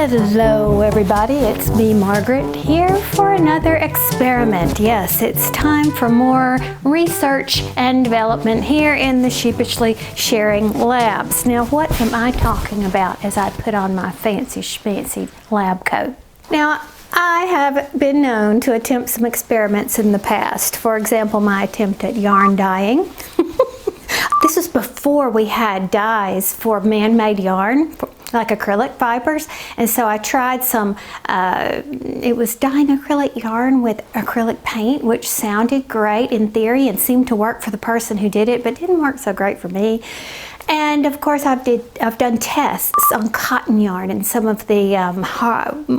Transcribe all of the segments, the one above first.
Hello everybody, it's me Margaret here for another experiment. Yes, it's time for more research and development here in the Sheepishly Sharing Labs. Now what am I talking about as I put on my fancy schmancy lab coat? Now I have been known to attempt some experiments in the past. For example, my attempt at yarn dyeing. This was before we had dyes for man-made yarn, like acrylic fibers, and so I tried some, it was dyeing acrylic yarn with acrylic paint, which sounded great in theory and seemed to work for the person who did it, but didn't work so great for me. And of course I've done tests on cotton yarn and some of the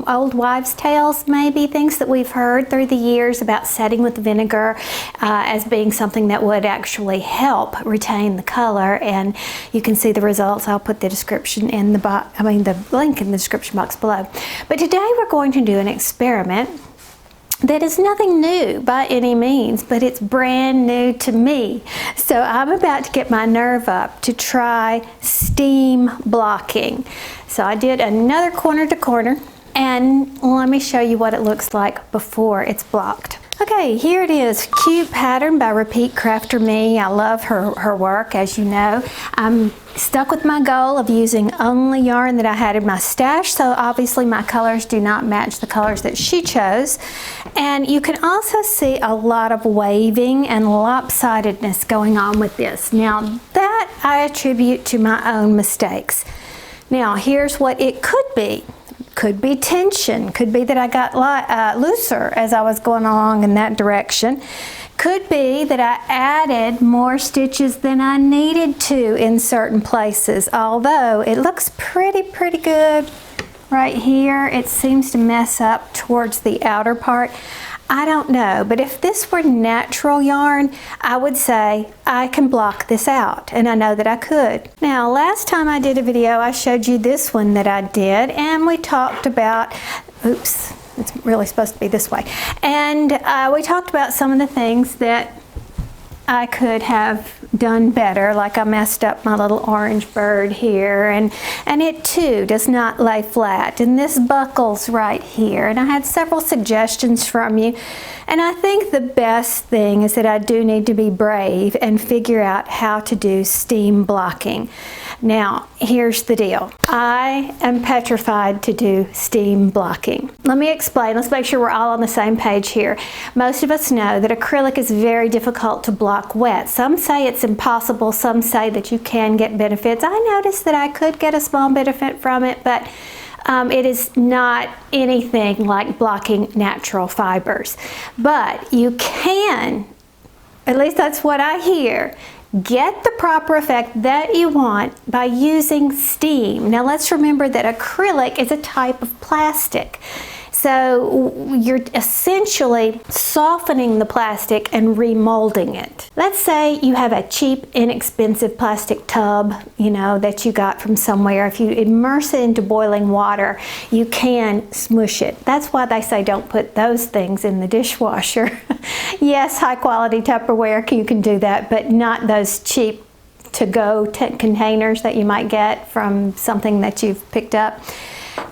old wives' tales, maybe, things that we've heard through the years about setting with vinegar as being something that would actually help retain the color, and you can see the results. I'll put the description in the link in the description box below. But today we're going to do an experiment that is nothing new by any means, but it's brand new to me. So I'm about to get my nerve up to try steam blocking. So I did another corner to corner, and let me show you what it looks like before it's blocked. Okay, here it is, cute pattern by Repeat Crafter Me. I love her work, as you know. I'm stuck with my goal of using only yarn that I had in my stash, so obviously my colors do not match the colors that she chose. And you can also see a lot of waving and lopsidedness going on with this. Now that I attribute to my own mistakes. Now here's what it could be. Could be tension, could be that I got looser as I was going along in that direction. Could be that I added more stitches than I needed to in certain places, although it looks pretty good right here. It seems to mess up towards the outer part. I don't know, but if this were natural yarn, I would say I can block this out, and I know that I could. Now, last time I did a video, I showed you this one that I did, and we talked about, oops, it's really supposed to be this way, and we talked about some of the things that I could have done better, like I messed up my little orange bird here, and it too does not lay flat, and this buckles right here, and I had several suggestions from you, and I think the best thing is that I do need to be brave and figure out how to do steam blocking. Now, here's the deal. I am petrified to do steam blocking. Let me explain. Let's make sure we're all on the same page here. Most of us know that acrylic is very difficult to block wet. Some say it's impossible. Some say that you can get benefits. I noticed that I could get a small benefit from it, but it is not anything like blocking natural fibers. But you can, at least that's what I hear, get the proper effect that you want by using steam. Now let's remember that acrylic is a type of plastic. So you're essentially softening the plastic and remolding it. Let's say you have a cheap, inexpensive plastic tub, you know, that you got from somewhere. If you immerse it into boiling water, you can smush it. That's why they say don't put those things in the dishwasher. Yes, high quality Tupperware, you can do that, but not those cheap to-go containers that you might get from something that you've picked up.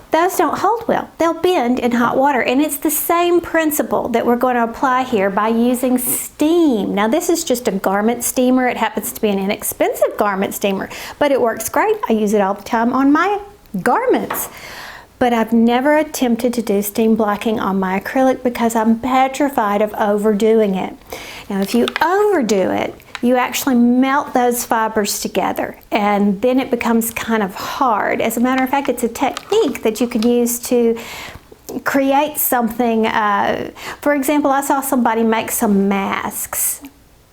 Those don't hold well. They'll bend in hot water, and it's the same principle that we're going to apply here by using steam. Now this is just a garment steamer. It happens to be an inexpensive garment steamer, but it works great. I use it all the time on my garments. But I've never attempted to do steam blocking on my acrylic because I'm petrified of overdoing it. Now if you overdo it, you actually melt those fibers together, and then it becomes kind of hard. As a matter of fact, it's a technique that you can use to create something. For example, I saw somebody make some masks.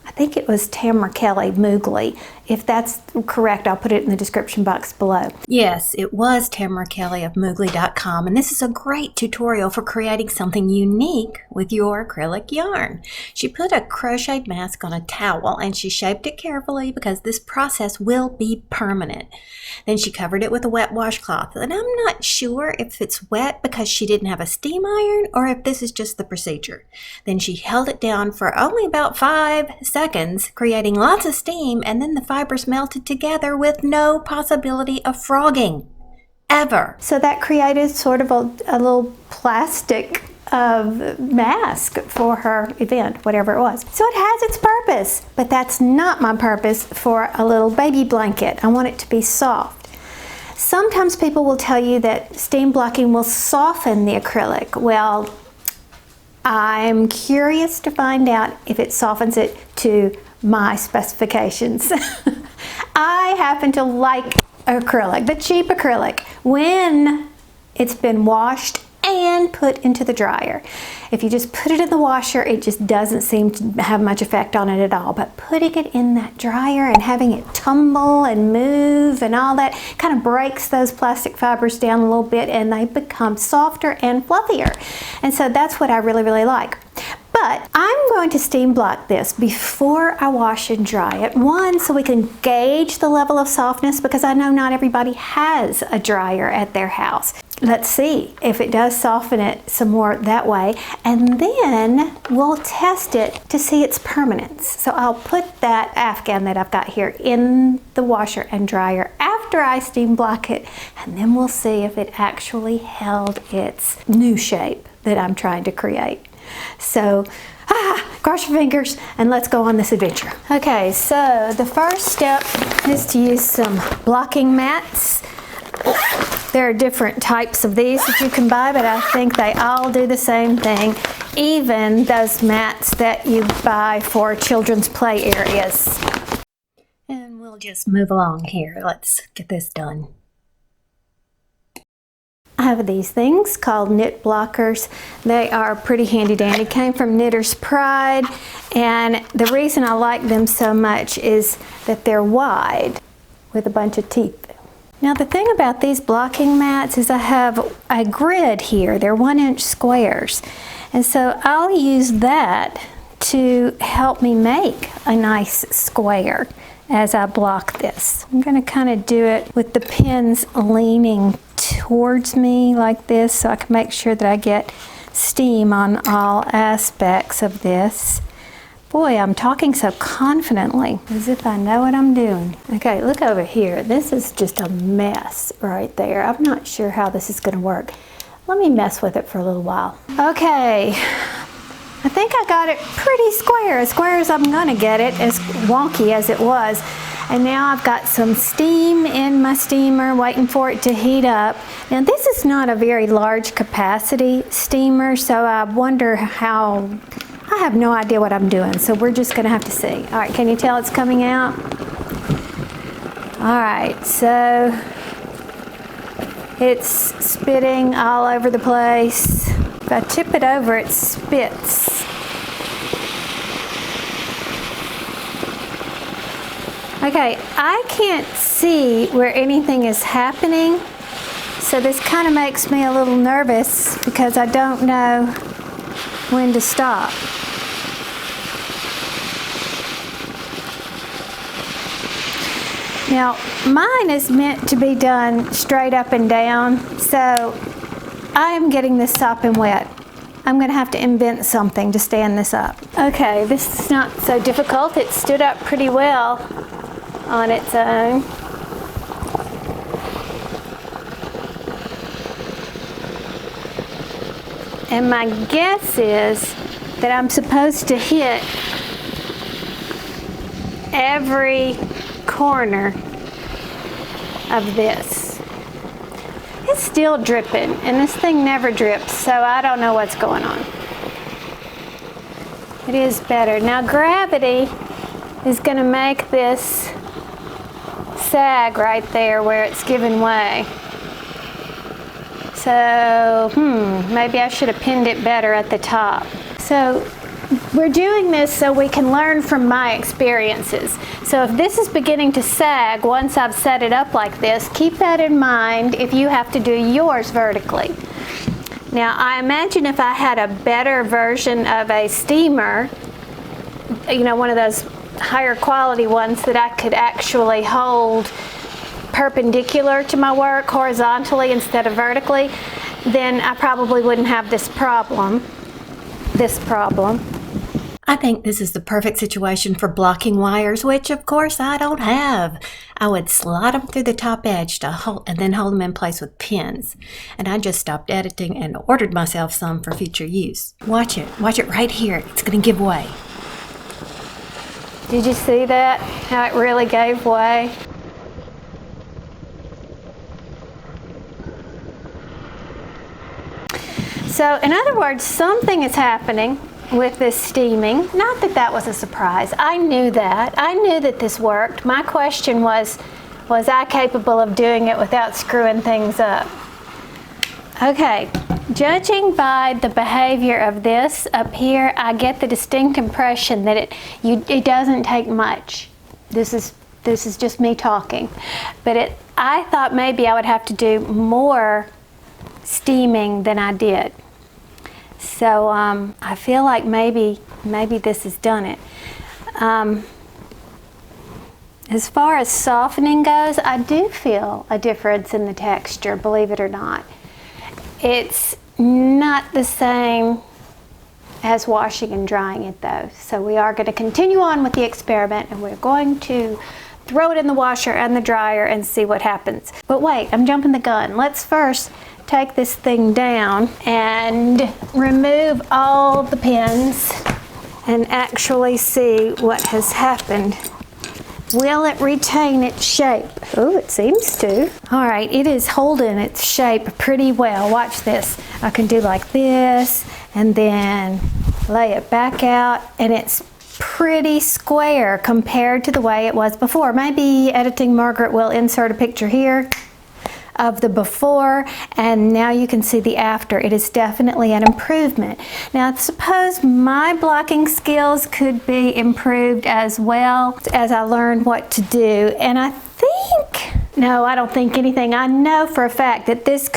I think it was 𝖡𝑚𝑟 If that's correct, I'll put it in the description box below. Yes, it was 𝖡𝑚𝑟 of Moogly.com, and this is a great tutorial for creating something unique with your acrylic yarn. She put a crocheted mask on a towel, and she shaped it carefully because this process will be permanent. Then she covered it with a wet washcloth, and I'm not sure if it's wet because she didn't have a steam iron or if this is just the procedure. Then she held it down for only about 5 seconds, creating lots of steam, and then the fibers melted together with no possibility of frogging ever. So that created sort of a little plastic mask for her event, whatever it was. So it has its purpose, but that's not my purpose for a little baby blanket. I want it to be soft. Sometimes people will tell you that steam blocking will soften the acrylic. Well, I'm curious to find out if it softens it to my specifications. I happen to like acrylic, the cheap acrylic, when it's been washed and put into the dryer. If you just put it in the washer, it just doesn't seem to have much effect on it at all. But putting it in that dryer and having it tumble and move and all that kind of breaks those plastic fibers down a little bit, and they become softer and fluffier. And so that's what I really, really like. But I'm going to steam block this before I wash and dry it. One, so we can gauge the level of softness, because I know not everybody has a dryer at their house. Let's see if it does soften it some more that way, and then we'll test it to see its permanence. So I'll put that Afghan that I've got here in the washer and dryer after I steam block it, and then we'll see if it actually held its new shape that I'm trying to create. So, cross your fingers and let's go on this adventure. Okay, so the first step is to use some blocking mats. There are different types of these that you can buy, but I think they all do the same thing. Even those mats that you buy for children's play areas. And we'll just move along here. Let's get this done. I have these things called knit blockers. They are pretty handy dandy. Came from Knitter's Pride, and the reason I like them so much is that they're wide with a bunch of teeth. Now the thing about these blocking mats is I have a grid here. They're 1-inch squares, and so I'll use that to help me make a nice square as I block this. I'm going to kind of do it with the pins leaning towards me like this, so I can make sure that I get steam on all aspects of this. Boy, I'm talking so confidently, as if I know what I'm doing. Okay, look over here. This is just a mess right there. I'm not sure how this is going to work. Let me mess with it for a little while. Okay, I think I got it pretty square as I'm going to get it, as wonky as it was. And now I've got some steam in my steamer waiting for it to heat up. Now this is not a very large capacity steamer, so I wonder how, I have no idea what I'm doing, so we're just gonna have to see. All right, can you tell it's coming out? All right, so it's spitting all over the place. If I tip it over, it spits. Okay, I can't see where anything is happening, so this kind of makes me a little nervous because I don't know when to stop. Now, mine is meant to be done straight up and down, so I am getting this sopping wet. I'm going to have to invent something to stand this up. Okay, this is not so difficult. It stood up pretty well on its own. And my guess is that I'm supposed to hit every corner of this. It's still dripping, and this thing never drips, so I don't know what's going on. It is better. Now gravity is going to make this sag right there where it's given way. So, maybe I should have pinned it better at the top. So, we're doing this so we can learn from my experiences. So if this is beginning to sag once I've set it up like this, keep that in mind if you have to do yours vertically. Now, I imagine if I had a better version of a steamer, you know, one of those higher quality ones that I could actually hold perpendicular to my work horizontally instead of vertically, then I probably wouldn't have this problem. I think this is the perfect situation for blocking wires, which of course I don't have. I would slide them through the top edge and then hold them in place with pins. And I just stopped editing and ordered myself some for future use. Watch it right here. It's going to give way. Did you see that? How it really gave way? So in other words, something is happening with this steaming. Not that that was a surprise. I knew that. I knew that this worked. My question was I capable of doing it without screwing things up? Okay, judging by the behavior of this up here, I get the distinct impression that it doesn't take much. This is just me talking. But I thought maybe I would have to do more steaming than I did. So I feel like maybe this has done it. As far as softening goes, I do feel a difference in the texture, believe it or not. It's not the same as washing and drying it though. So we are going to continue on with the experiment, and we're going to throw it in the washer and the dryer and see what happens. But wait, I'm jumping the gun. Let's first take this thing down and remove all the pins and actually see what has happened. Will it retain its shape? Oh, it seems to. All right, it is holding its shape pretty well. Watch this. I can do like this and then lay it back out, and it's pretty square compared to the way it was before. Maybe editing Margaret will insert a picture here of the before, and now you can see the after. It is definitely an improvement. Now I suppose my blocking skills could be improved as well as I learned what to do, and I don't think anything. I know for a fact that this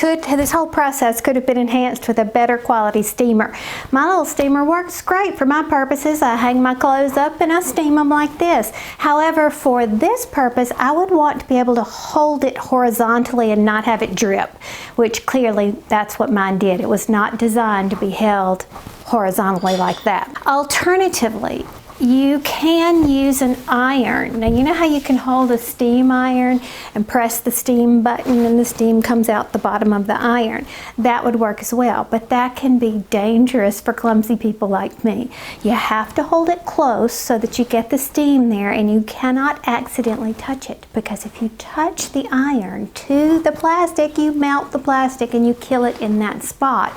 whole process could have been enhanced with a better quality steamer. My little steamer works great for my purposes. I hang my clothes up and I steam them like this. However, for this purpose, I would want to be able to hold it horizontally and not have it drip, which clearly that's what mine did. It was not designed to be held horizontally like that. Alternatively, you can use an iron. Now you know how you can hold a steam iron and press the steam button and the steam comes out the bottom of the iron. That would work as well, but that can be dangerous for clumsy people like me. You have to hold it close so that you get the steam there, and you cannot accidentally touch it, because if you touch the iron to the plastic, you melt the plastic and you kill it in that spot.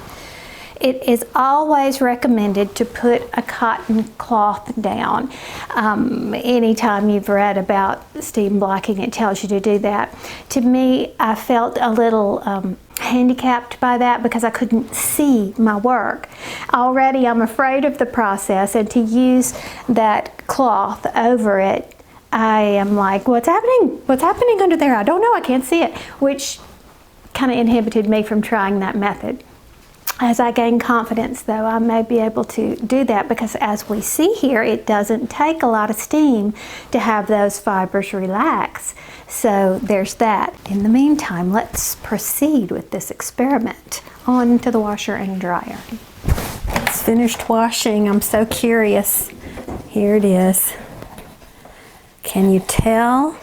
It is always recommended to put a cotton cloth down. Anytime you've read about steam blocking, it tells you to do that. To me, I felt a little handicapped by that because I couldn't see my work. Already I'm afraid of the process, and to use that cloth over it, I am like, what's happening? What's happening under there? I don't know, I can't see it, which kind of inhibited me from trying that method. As I gain confidence, though, I may be able to do that, because as we see here, it doesn't take a lot of steam to have those fibers relax. So there's that. In the meantime, let's proceed with this experiment. On to the washer and dryer. It's finished washing. I'm so curious. Here it is. Can you tell?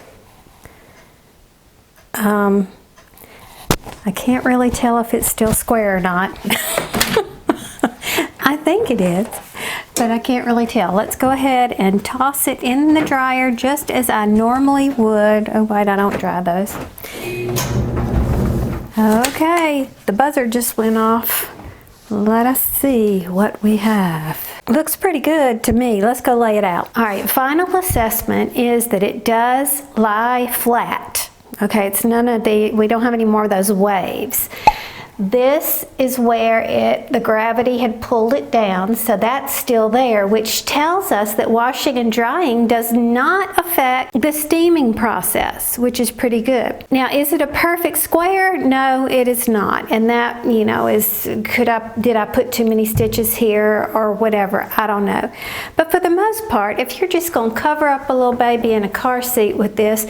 I can't really tell if it's still square or not. I think it is, but I can't really tell. Let's go ahead and toss it in the dryer just as I normally would. Oh wait, I don't dry those. Okay, the buzzer just went off. Let us see what we have. Looks pretty good to me. Let's go lay it out. All right, final assessment is that it does lie flat. Okay, it's none of we don't have any more of those waves. This is where the gravity had pulled it down, so that's still there, which tells us that washing and drying does not affect the steaming process, which is pretty good. Now, is it a perfect square? No, it is not. And that, you know, did I put too many stitches here or whatever? I don't know. But for the most part, if you're just going to cover up a little baby in a car seat with this,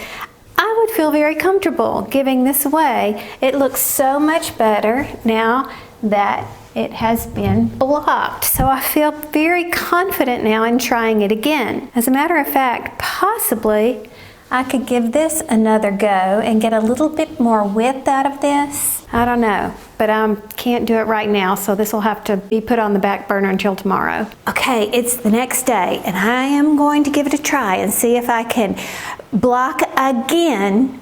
I would feel very comfortable giving this away. It looks so much better. Now, that it has been blocked. So I feel very confident now in trying it again. As a matter of fact, possibly I could give this another go and get a little bit more width out of this. I don't know, but I can't do it right now, so this will have to be put on the back burner until tomorrow. Okay, it's the next day, and I am going to give it a try and see if I can block again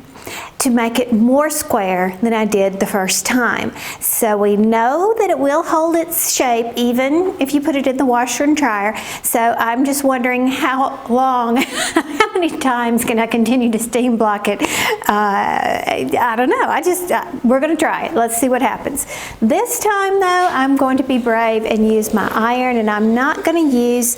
to make it more square than I did the first time. So we know that it will hold its shape even if you put it in the washer and dryer. So I'm just wondering how long, how many times can I continue to steam block it? I don't know. We're going to try it. Let's see what happens. This time though, I'm going to be brave and use my iron, and I'm not going to use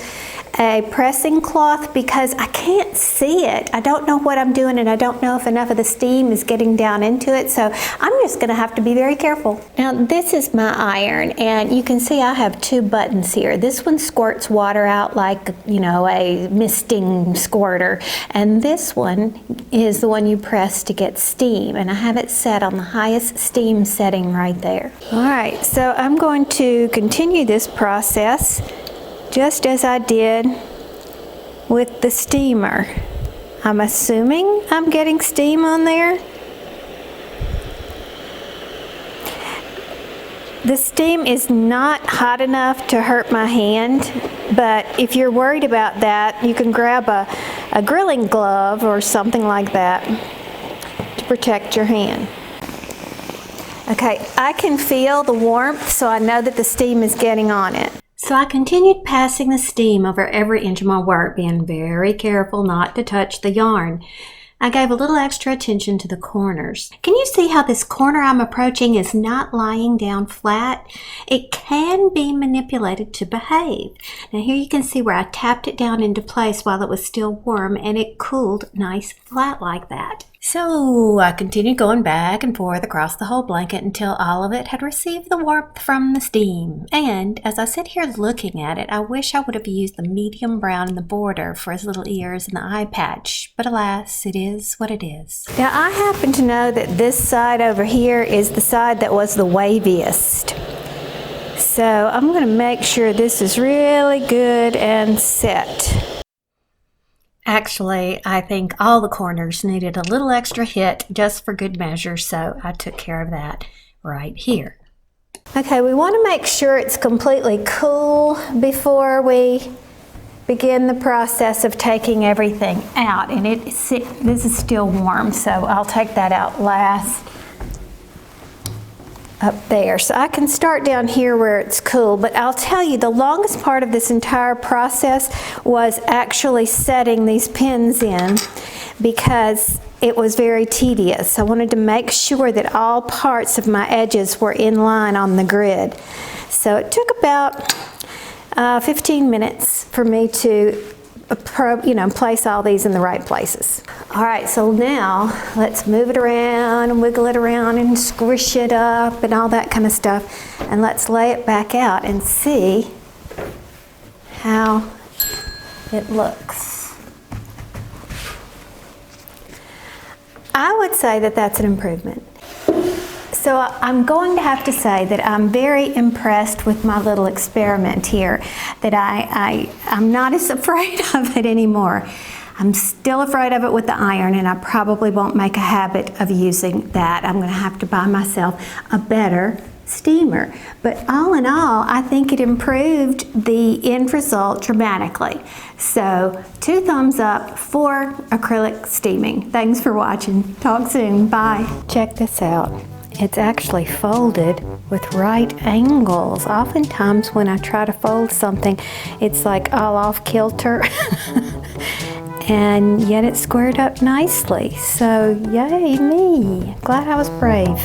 a pressing cloth because I can't see it. I don't know what I'm doing, and I don't know if enough of the steam is getting down into it, so I'm just going to have to be very careful. Now this is my iron, and you can see I have two buttons here. This one squirts water out like, you know, a misting squirter, and this one is the one you press to get steam, and I have it set on the highest steam setting right there. Alright, so I'm going to continue this process just as I did with the steamer. I'm assuming I'm getting steam on there. The steam is not hot enough to hurt my hand, but if you're worried about that, you can grab a grilling glove or something like that to protect your hand. Okay, I can feel the warmth, so I know that the steam is getting on it. So I continued passing the steam over every inch of my work, being very careful not to touch the yarn. I gave a little extra attention to the corners. Can you see how this corner I'm approaching is not lying down flat? It can be manipulated to behave. Now here you can see where I tapped it down into place while it was still warm, and it cooled nice flat like that. So I continued going back and forth across the whole blanket until all of it had received the warmth from the steam. And as I sit here looking at it, I wish I would have used the medium brown in the border for his little ears and the eye patch. But alas, it is what it is. Now I happen to know that this side over here is the side that was the waviest. So I'm going to make sure this is really good and set. Actually, I think all the corners needed a little extra hit just for good measure, so I took care of that right here. Okay, we want to make sure it's completely cool before we begin the process of taking everything out. And this is still warm, so I'll take that out last. Up there. So I can start down here where it's cool, but I'll tell you the longest part of this entire process was actually setting these pins in, because it was very tedious. I wanted to make sure that all parts of my edges were in line on the grid. So it took about 15 minutes for me to place all these in the right places. All right, so now let's move it around and wiggle it around and squish it up and all that kind of stuff. And let's lay it back out and see how it looks. I would say that that's an improvement. So I'm going to have to say that I'm very impressed with my little experiment here, that I'm not as afraid of it anymore. I'm still afraid of it with the iron, and I probably won't make a habit of using that. I'm going to have to buy myself a better steamer. But all in all, I think it improved the end result dramatically. So 2 thumbs up for acrylic steaming. Thanks for watching. Talk soon. Bye. Check this out. It's actually folded with right angles. Oftentimes when I try to fold something, it's like all off kilter. And yet it squared up nicely. So yay me. Glad I was brave.